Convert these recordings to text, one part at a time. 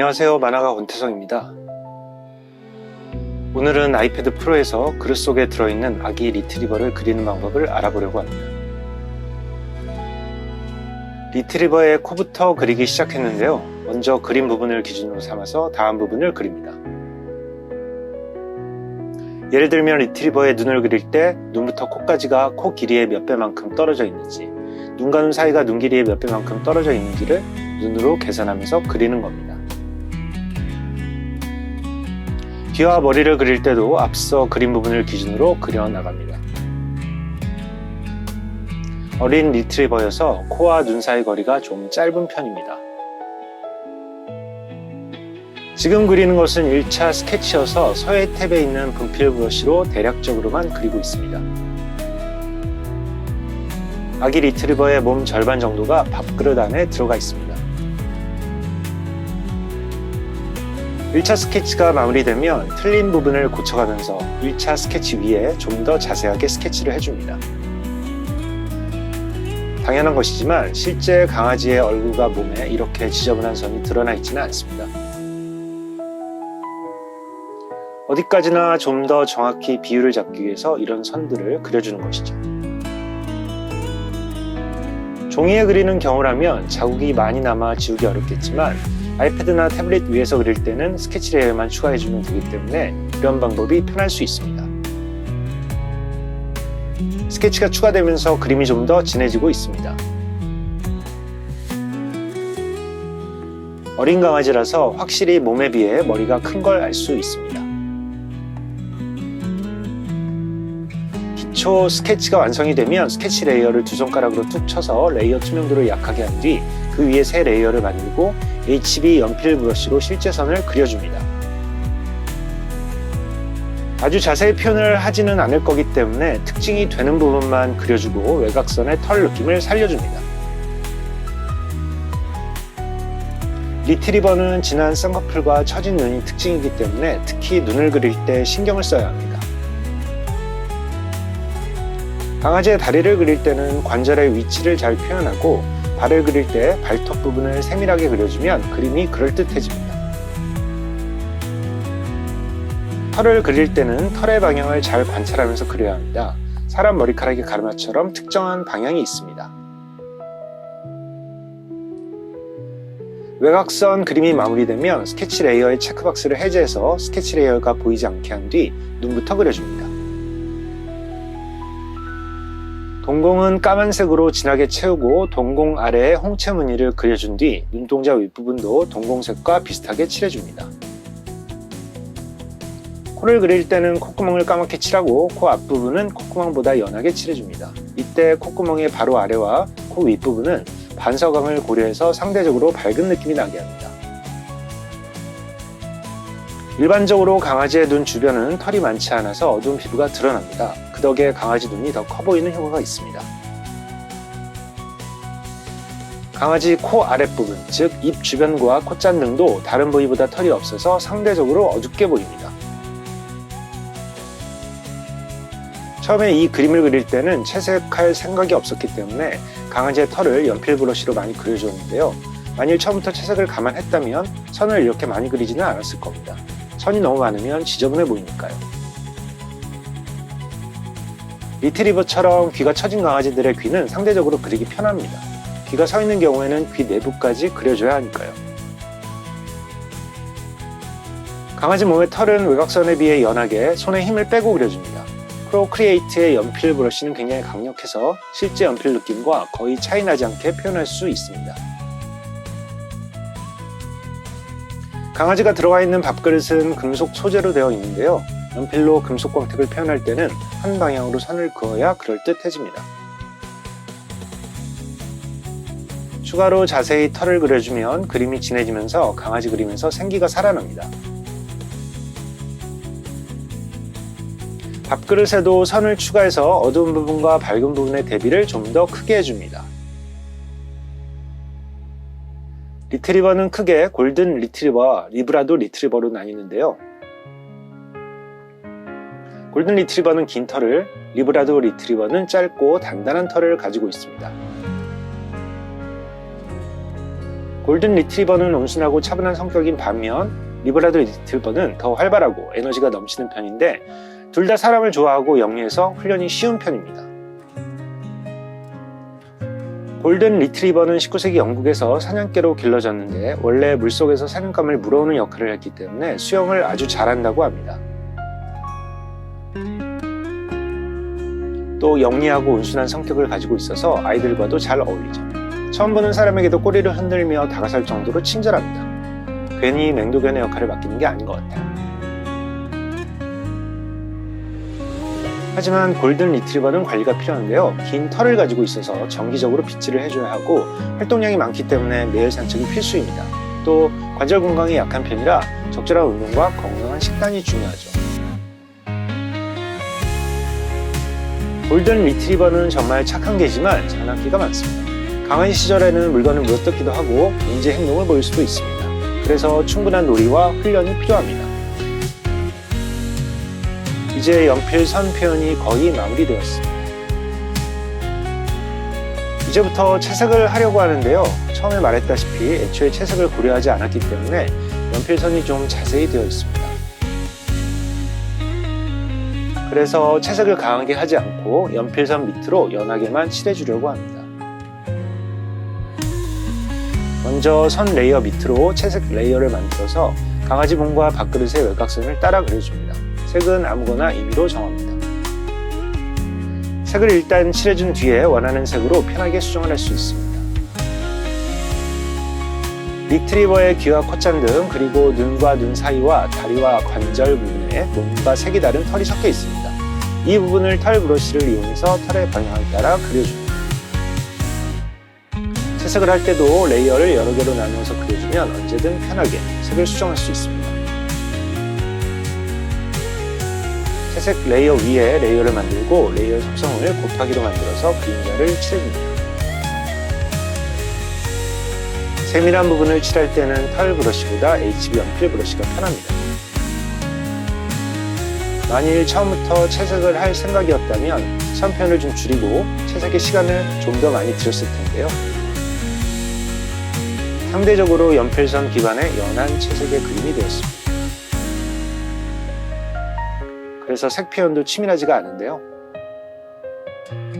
안녕하세요, 만화가 권태성입니다. 오늘은 아이패드 프로에서 그릇 속에 들어있는 아기 리트리버를 그리는 방법을 알아보려고 합니다. 리트리버의 코부터 그리기 시작했는데요, 먼저 그린 부분을 기준으로 삼아서 다음 부분을 그립니다. 예를 들면 리트리버의 눈을 그릴 때 눈부터 코까지가 코 길이의 몇 배만큼 떨어져 있는지, 눈과 눈 사이가 눈 길이의 몇 배만큼 떨어져 있는지를 눈으로 계산하면서 그리는 겁니다. 귀와 머리를 그릴 때도 앞서 그린 부분을 기준으로 그려나갑니다. 어린 리트리버여서 코와 눈 사이 거리가 좀 짧은 편입니다. 지금 그리는 것은 1차 스케치여서 서예 탭에 있는 분필 브러쉬로 대략적으로만 그리고 있습니다. 아기 리트리버의 몸 절반 정도가 밥그릇 안에 들어가 있습니다. 1차 스케치가 마무리되면 틀린 부분을 고쳐가면서 1차 스케치 위에 좀 더 자세하게 스케치를 해줍니다. 당연한 것이지만 실제 강아지의 얼굴과 몸에 이렇게 지저분한 선이 드러나 있지는 않습니다. 어디까지나 좀 더 정확히 비율을 잡기 위해서 이런 선들을 그려주는 것이죠. 종이에 그리는 경우라면 자국이 많이 남아 지우기 어렵겠지만 아이패드나 태블릿 위에서 그릴 때는 스케치 레이어만 추가해주면 되기 때문에 이런 방법이 편할 수 있습니다. 스케치가 추가되면서 그림이 좀 더 진해지고 있습니다. 어린 강아지라서 확실히 몸에 비해 머리가 큰 걸 알 수 있습니다. 기초 스케치가 완성이 되면 스케치 레이어를 두 손가락으로 툭 쳐서 레이어 투명도를 약하게 한 뒤 그 위에 새 레이어를 만들고 HB 연필 브러쉬로 실제 선을 그려줍니다. 아주 자세히 표현을 하지는 않을 거기 때문에 특징이 되는 부분만 그려주고 외곽선의 털 느낌을 살려줍니다. 리트리버는 진한 쌍꺼풀과 처진 눈이 특징이기 때문에 특히 눈을 그릴 때 신경을 써야 합니다. 강아지의 다리를 그릴 때는 관절의 위치를 잘 표현하고 발을 그릴 때 발톱 부분을 세밀하게 그려주면 그림이 그럴듯해집니다. 털을 그릴 때는 털의 방향을 잘 관찰하면서 그려야 합니다. 사람 머리카락의 가르마처럼 특정한 방향이 있습니다. 외곽선 그림이 마무리되면 스케치 레이어의 체크박스를 해제해서 스케치 레이어가 보이지 않게 한 뒤 눈부터 그려줍니다. 동공은 까만색으로 진하게 채우고 동공 아래에 홍채 무늬를 그려준 뒤 눈동자 윗부분도 동공색과 비슷하게 칠해줍니다. 코를 그릴 때는 콧구멍을 까맣게 칠하고 코 앞부분은 콧구멍보다 연하게 칠해줍니다. 이때 콧구멍의 바로 아래와 코 윗부분은 반서광을 고려해서 상대적으로 밝은 느낌이 나게 합니다. 일반적으로 강아지의 눈 주변은 털이 많지 않아서 어두운 피부가 드러납니다. 그 덕에 강아지 눈이 더 커 보이는 효과가 있습니다. 강아지 코 아랫부분, 즉 입 주변과 콧잔등도 다른 부위보다 털이 없어서 상대적으로 어둡게 보입니다. 처음에 이 그림을 그릴 때는 채색할 생각이 없었기 때문에 강아지의 털을 연필 브러쉬로 많이 그려주었는데요. 만일 처음부터 채색을 감안했다면 선을 이렇게 많이 그리지는 않았을 겁니다. 선이 너무 많으면 지저분해 보이니까요. 리트리버처럼 귀가 처진 강아지들의 귀는 상대적으로 그리기 편합니다. 귀가 서 있는 경우에는 귀 내부까지 그려줘야 하니까요. 강아지 몸의 털은 외곽선에 비해 연하게 손에 힘을 빼고 그려줍니다. 프로크리에이트의 연필 브러쉬는 굉장히 강력해서 실제 연필 느낌과 거의 차이 나지 않게 표현할 수 있습니다. 강아지가 들어가 있는 밥그릇은 금속 소재로 되어 있는데요. 연필로 금속 광택을 표현할 때는 한 방향으로 선을 그어야 그럴듯해집니다. 추가로 자세히 털을 그려주면 그림이 진해지면서 강아지 그림에서 생기가 살아납니다. 밥그릇에도 선을 추가해서 어두운 부분과 밝은 부분의 대비를 좀 더 크게 해줍니다. 리트리버는 크게 골든 리트리버와 리브라도 리트리버로 나뉘는데요. 골든 리트리버는 긴 털을, 리브라도 리트리버는 짧고 단단한 털을 가지고 있습니다. 골든 리트리버는 온순하고 차분한 성격인 반면 리브라도 리트리버는 더 활발하고 에너지가 넘치는 편인데 둘 다 사람을 좋아하고 영리해서 훈련이 쉬운 편입니다. 골든 리트리버는 19세기 영국에서 사냥개로 길러졌는데 원래 물속에서 사냥감을 물어오는 역할을 했기 때문에 수영을 아주 잘한다고 합니다. 또 영리하고 온순한 성격을 가지고 있어서 아이들과도 잘 어울리죠. 처음 보는 사람에게도 꼬리를 흔들며 다가설 정도로 친절합니다. 괜히 맹도견의 역할을 맡기는 게 아닌 것 같아요. 하지만 골든 리트리버는 관리가 필요한데요. 긴 털을 가지고 있어서 정기적으로 빗질을 해줘야 하고 활동량이 많기 때문에 매일 산책이 필수입니다. 또 관절 건강이 약한 편이라 적절한 운동과 건강한 식단이 중요하죠. 골든 리트리버는 정말 착한 개지만 장난기가 많습니다. 강한 시절에는 물건을 물어뜯기도 하고 인지 행동을 보일 수도 있습니다. 그래서 충분한 놀이와 훈련이 필요합니다. 이제 연필 선 표현이 거의 마무리되었습니다. 이제부터 채색을 하려고 하는데요. 처음에 말했다시피 애초에 채색을 고려하지 않았기 때문에 연필선이 좀 자세히 되어 있습니다. 그래서 채색을 강하게 하지 않고 연필선 밑으로 연하게만 칠해주려고 합니다. 먼저 선 레이어 밑으로 채색 레이어를 만들어서 강아지 몸과 밥그릇의 외곽선을 따라 그려줍니다. 색은 아무거나 임의로 정합니다. 색을 일단 칠해준 뒤에 원하는 색으로 편하게 수정을 할 수 있습니다. 리트리버의 귀와 콧잔등 그리고 눈과 눈 사이와 다리와 관절 부분에 몸과 색이 다른 털이 섞여 있습니다. 이 부분을 털 브러쉬를 이용해서 털의 방향을 따라 그려줍니다. 채색을 할 때도 레이어를 여러 개로 나누어서 그려주면 언제든 편하게 색을 수정할 수 있습니다. 채색 레이어 위에 레이어를 만들고 레이어 속성을 곱하기로 만들어서 그림자를 칠해줍니다. 세밀한 부분을 칠할 때는 털 브러쉬보다 HB 연필 브러쉬가 편합니다. 만일 처음부터 채색을 할 생각이었다면 선편을 좀 줄이고 채색의 시간을 좀 더 많이 들였을 텐데요. 상대적으로 연필선 기반의 연한 채색의 그림이 되었습니다. 그래서 색 표현도 치밀하지가 않은데요.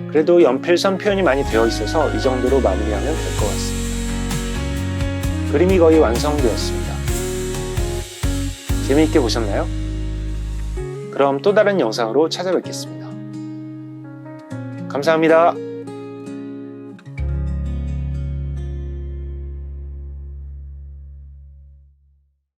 그래도 연필선 표현이 많이 되어 있어서 이 정도로 마무리하면 될 것 같습니다. 그림이 거의 완성되었습니다. 재미있게 보셨나요? 그럼 또 다른 영상으로 찾아뵙겠습니다. 감사합니다.